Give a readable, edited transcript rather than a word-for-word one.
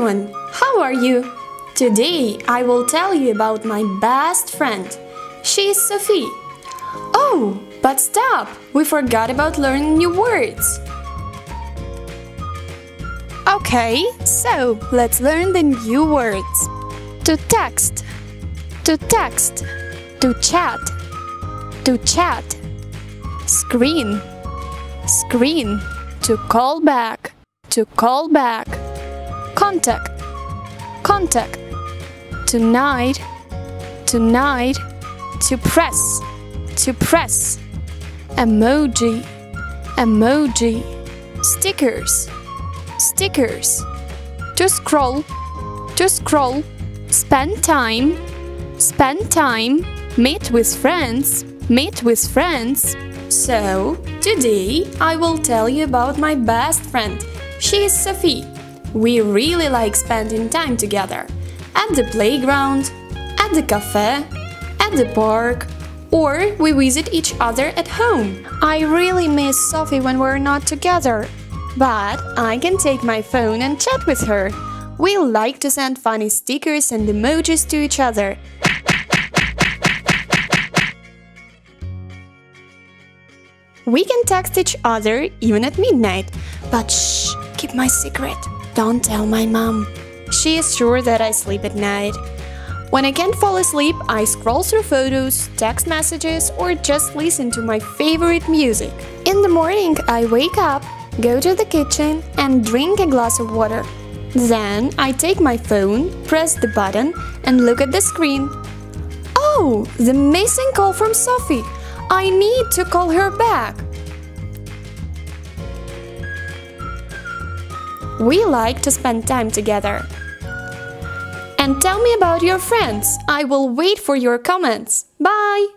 everyone! How are you? Today I will tell you about my best friend. She is Sophie. Oh, but stop! We forgot about learning new words. Okay, so let's learn the new words. To text, to text, to chat, to chat. Screen, screen, to call back, to call back. Contact, contact. Tonight, tonight. To press, to press. Emoji, emoji. Stickers, stickers. To scroll, to scroll. Spend time, spend time. Meet with friends, meet with friends. So, today I will tell you about my best friend. She is Sophie. We really like spending time together. At the playground, at the cafe, at the park, or we visit each other at home. I really miss Sophie when we're not together. But I can take my phone and chat with her. We like to send funny stickers and emojis to each other. We can text each other even at midnight. But shh, keep my secret. Don't tell my mom. She is sure that I sleep at night. When I can't fall asleep, I scroll through photos, text messages, or just listen to my favorite music. In the morning, I wake up, go to the kitchen, and drink a glass of water. Then I take my phone, press the button, and look at the screen. Oh, the missing call from Sophie! I need to call her back. We like to spend time together. And tell me about your friends. I will wait for your comments. Bye!